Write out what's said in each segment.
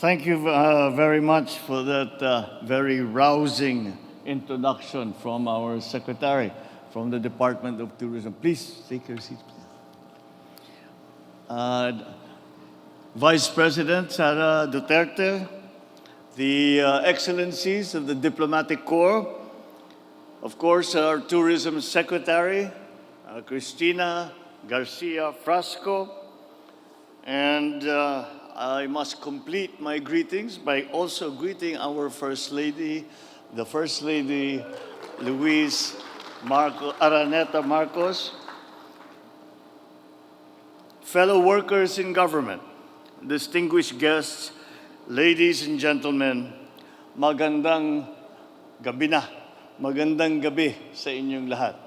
Thank you very much for that very rousing introduction from our secretary from the Department of Tourism. Please take your seats. Vice President Sara Duterte, the excellencies of the Diplomatic Corps, of course, our Tourism Secretary, Cristina Garcia Frasco, and I must complete my greetings by also greeting our First Lady, the First Lady, Luis Araneta Marcos, fellow workers in government, distinguished guests, ladies and gentlemen, magandang gabi na. Magandang gabi sa inyong lahat.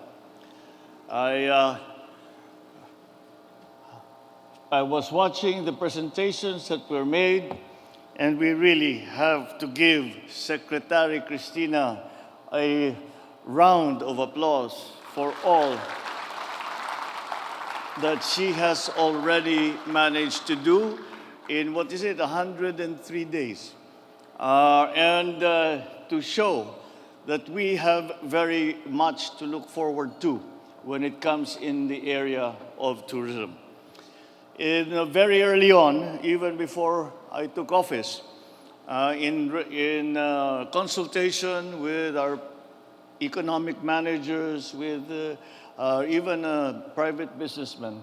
I was watching the presentations that were made, and we really have to give Secretary Cristina a round of applause for all that she has already managed to do in, 103 days. And to show that we have very much to look forward to when it comes in the area of tourism. Very early on, even before I took office, in consultation with our economic managers, with even private businessmen,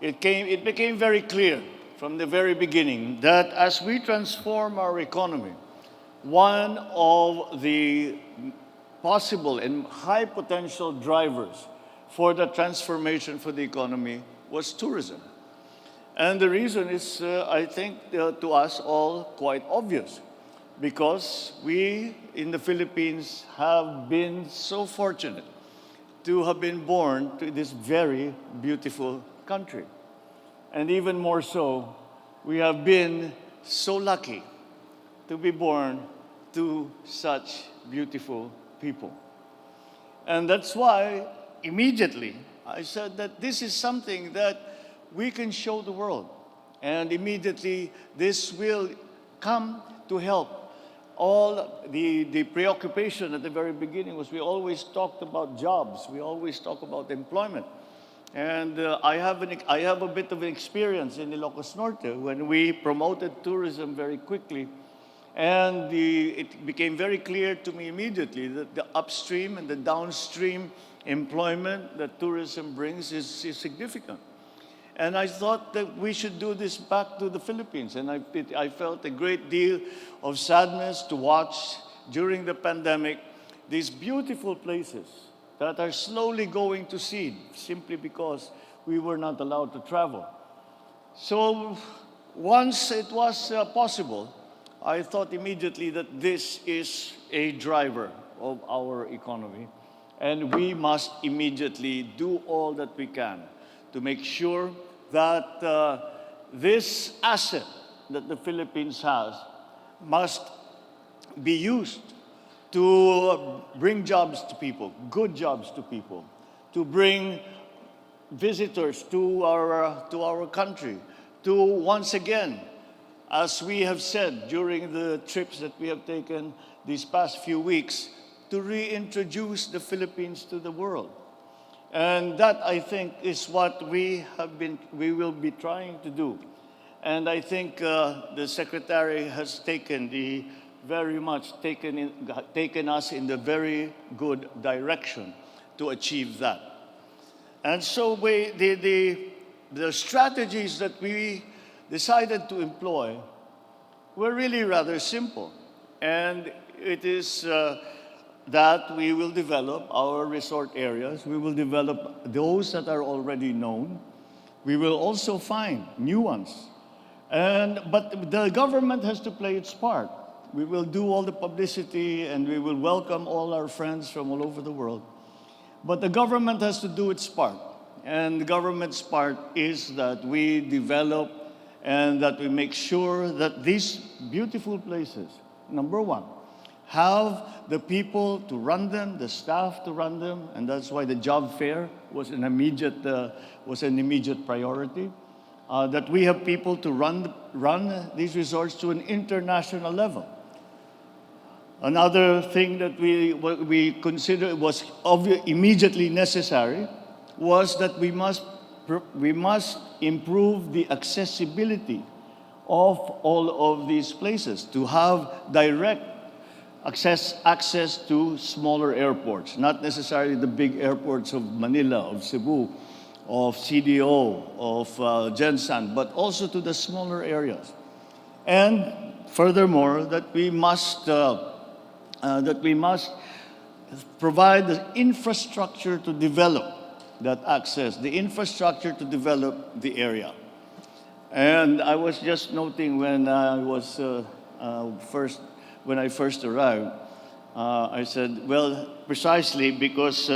it became very clear from the very beginning that as we transform our economy, one of the possible and high potential drivers for the transformation for the economy was tourism. And the reason is, I think, to us all quite obvious, because we in the Philippines have been so fortunate to have been born to this very beautiful country. And even more so, we have been so lucky to be born to such beautiful people. And that's why immediately I said that this is something that we can show the world. And immediately this will come to help. All the preoccupation at the very beginning was we always talked about jobs. We always talk about employment. And I have a bit of an experience in Ilocos Norte when we promoted tourism very quickly. And it became very clear to me immediately that the upstream and the downstream employment that tourism brings is significant. And I thought that we should do this back to the Philippines. And I felt a great deal of sadness to watch during the pandemic these beautiful places that are slowly going to seed simply because we were not allowed to travel. So once it was possible, I thought immediately that this is a driver of our economy. And we must immediately do all that we can to make sure that this asset that the Philippines has must be used to bring jobs to people, good jobs to people, to bring visitors to our country, to once again, as we have said during the trips that we have taken these past few weeks, to reintroduce the Philippines to the world. And that, I think, is what we will be trying to do. And I think the Secretary has taken us in the very good direction to achieve that. And so the strategies that we decided to employ were really rather simple. And it is that we will develop our resort areas. We will develop those that are already known. We will also find new ones. But the government has to play its part. We will do all the publicity and we will welcome all our friends from all over the world. But the government has to do its part. And the government's part is that we develop and that we make sure that these beautiful places, number one, have the people to run them, the staff to run them, and that's why the job fair was an immediate priority. that we have people to run these resorts to an international level. Another thing that we considered was immediately necessary was that we must improve the accessibility of all of these places to have direct access to smaller airports, not necessarily the big airports of Manila, of Cebu, of CDO, of Gensan, but also to the smaller areas. And furthermore, that we must provide the infrastructure to develop that access, the infrastructure to develop the area. And I was just noting when I first arrived, I said, well, precisely because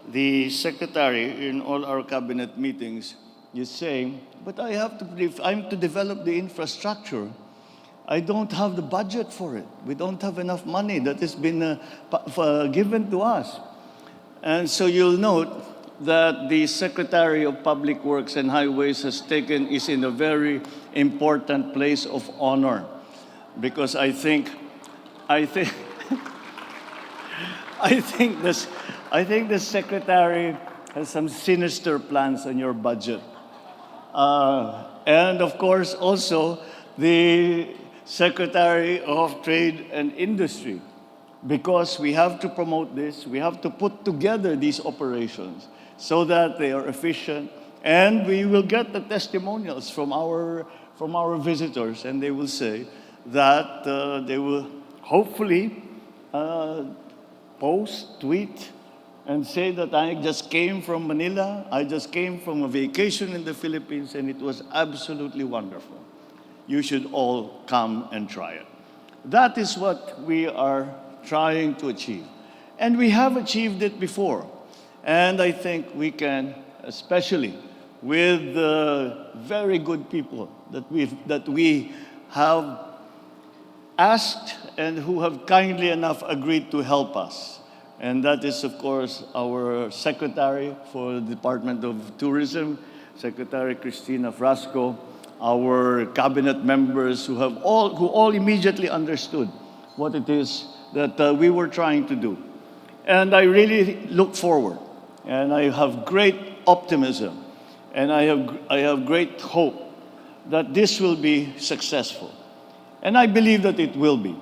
the secretary in all our cabinet meetings is saying, but I'm to develop the infrastructure. I don't have the budget for it. We don't have enough money that has been given to us. And so you'll note that the Secretary of Public Works and Highways is in a very important place of honor, because I think the Secretary has some sinister plans on your budget, and of course also the Secretary of Trade and Industry, because we have to promote this, we have to put together these operations so that they are efficient, and we will get the testimonials from our visitors, and they will say that they will hopefully post, tweet, and say that I just came from Manila, I just came from a vacation in the Philippines, and it was absolutely wonderful. You should all come and try it. That is what we are trying to achieve. And we have achieved it before. And I think we can, especially with the very good people that we have asked and who have kindly enough agreed to help us. And that is, of course, our Secretary for the Department of Tourism, Secretary Cristina Frasco, our cabinet members who all immediately understood what it is that we were trying to do. And I really look forward, and I have great optimism, and I have great hope that this will be successful. And I believe that it will be.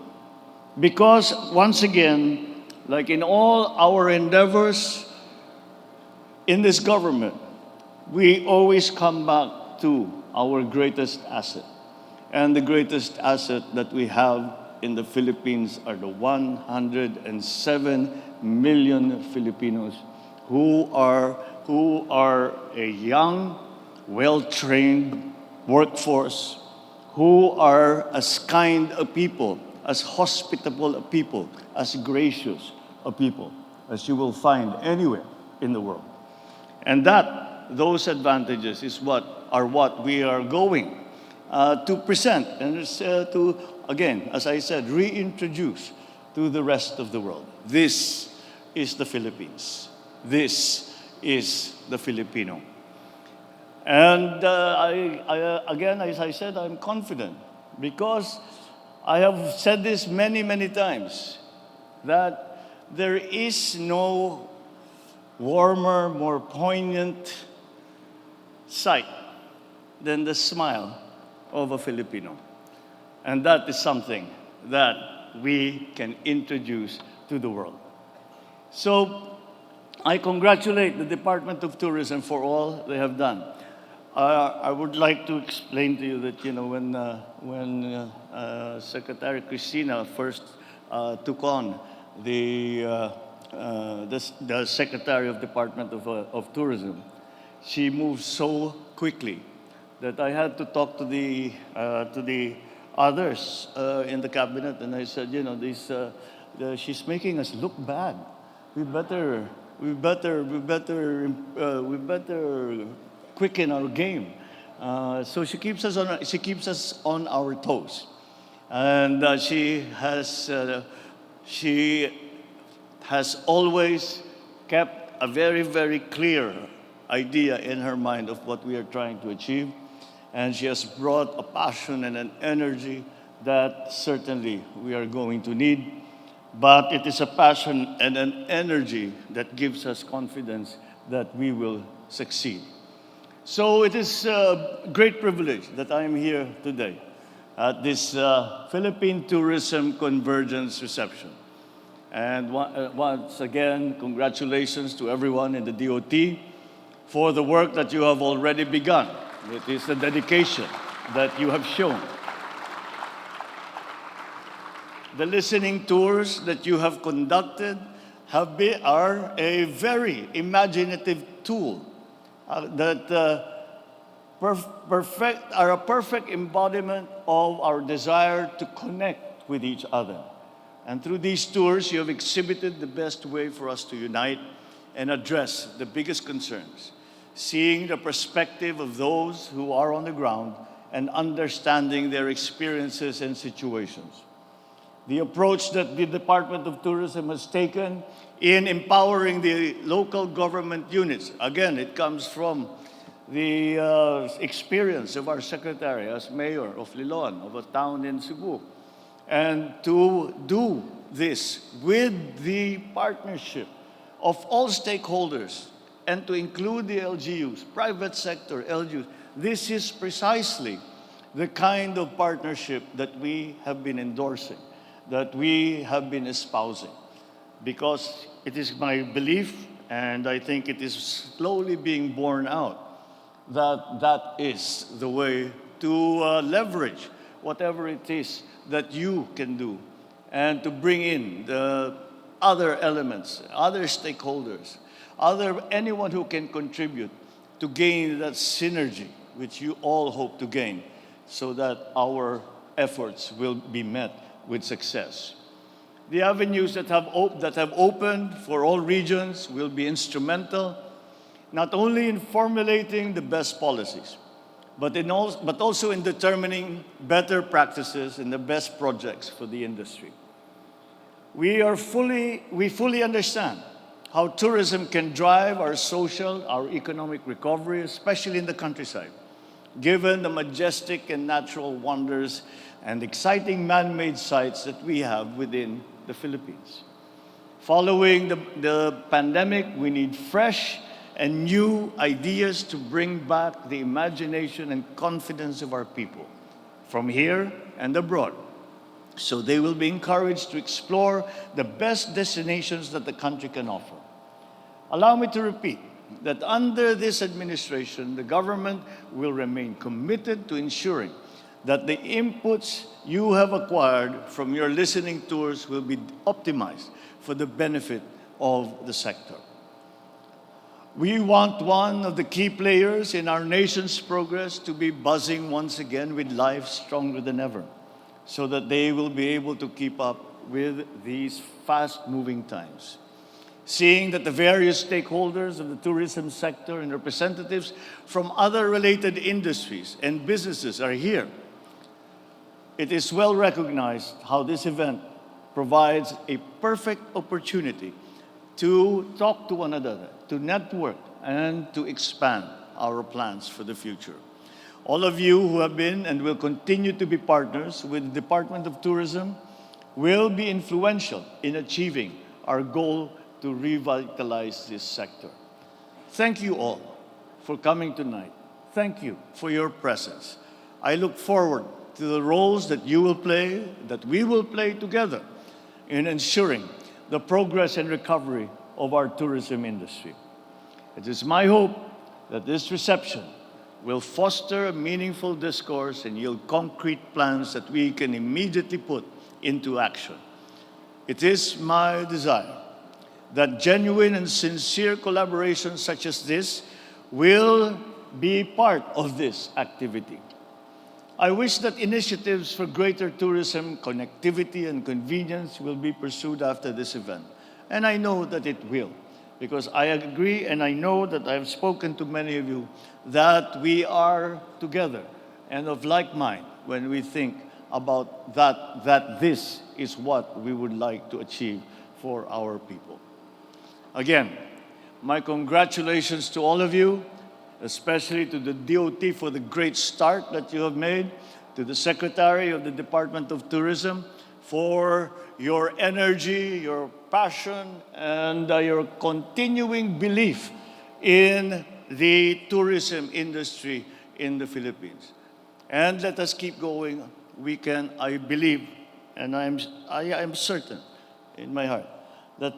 Because once again, like in all our endeavors in this government, we always come back to our greatest asset. And the greatest asset that we have in the Philippines are the 107 million Filipinos who are a young, well-trained workforce, who are as kind a people, as hospitable a people, as gracious a people as you will find anywhere in the world. And those advantages is what we are going to present and to, again, as I said, reintroduce to the rest of the world. This is the Philippines. This is the Filipino. And again, as I said, I'm confident because I have said this many, many times, that there is no warmer, more poignant sight than the smile of a Filipino. And that is something that we can introduce to the world. So I congratulate the Department of Tourism for all they have done. I would like to explain to you that, when Secretary Cristina first took on the Secretary of Department of Tourism, she moved so quickly that I had to talk to the others in the cabinet, and I said, she's making us look bad. We better quicken our game. So she keeps us on our toes, and she has always kept a very, very clear idea in her mind of what we are trying to achieve. and she has brought a passion and an energy that certainly we are going to need. But it is a passion and an energy that gives us confidence that we will succeed. So it is a great privilege that I am here today at this Philippine Tourism Convergence reception. And once again, congratulations to everyone in the DOT for the work that you have already begun. It is the dedication that you have shown. The listening tours that you have conducted are a very imaginative tool that are a perfect embodiment of our desire to connect with each other. And through these tours, you have exhibited the best way for us to unite and address the biggest concerns, seeing the perspective of those who are on the ground and understanding their experiences and situations. The approach that the Department of Tourism has taken in empowering the local government units, again, it comes from the experience of our secretary as mayor of Liloan, of a town in Cebu. And to do this with the partnership of all stakeholders and to include the LGUs, private sector LGUs, this is precisely the kind of partnership that we have been endorsing, that we have been espousing. Because it is my belief, and I think it is slowly being borne out, that that is the way to leverage whatever it is that you can do and to bring in the other elements, other stakeholders, anyone who can contribute to gain that synergy which you all hope to gain so that our efforts will be met with success. The avenues that have opened for all regions will be instrumental, not only in formulating the best policies, but also in determining better practices and the best projects for the industry. We fully understand how tourism can drive our social, our economic recovery, especially in the countryside, given the majestic and natural wonders and exciting man-made sites that we have within the Philippines. Following the pandemic, we need fresh and new ideas to bring back the imagination and confidence of our people from here and abroad. So they will be encouraged to explore the best destinations that the country can offer. Allow me to repeat that under this administration, the government will remain committed to ensuring that the inputs you have acquired from your listening tours will be optimized for the benefit of the sector. We want one of the key players in our nation's progress to be buzzing once again with life stronger than ever, so that they will be able to keep up with these fast-moving times. Seeing that the various stakeholders of the tourism sector and representatives from other related industries and businesses are here, it is well recognized how this event provides a perfect opportunity to talk to one another, to network, and to expand our plans for the future. All of you who have been and will continue to be partners with the Department of Tourism will be influential in achieving our goal to revitalize this sector. Thank you all for coming tonight. Thank you for your presence. I look forward to the roles that you will play, that we will play together in ensuring the progress and recovery of our tourism industry. It is my hope that this reception will foster a meaningful discourse and yield concrete plans that we can immediately put into action. It is my desire that genuine and sincere collaboration such as this will be part of this activity. I wish that initiatives for greater tourism, connectivity, and convenience will be pursued after this event. And I know that it will, because I agree and I know that I've spoken to many of you that we are together and of like mind when we think about that this is what we would like to achieve for our people. Again, my congratulations to all of you. especially to the DOT for the great start that you have made, to the Secretary of the Department of Tourism for your energy, your passion, and your continuing belief in the tourism industry in the Philippines. And let us keep going. We can, I believe, and I am certain in my heart that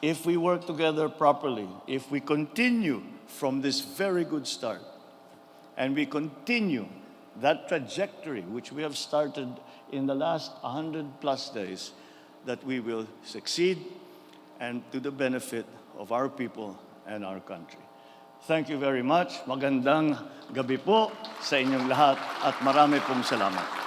if we work together properly, if we continue from this very good start, and we continue that trajectory which we have started in the last 100 plus days, that we will succeed and to the benefit of our people and our country. Thank you very much. Magandang gabi po sa inyong lahat at marami pong salamat.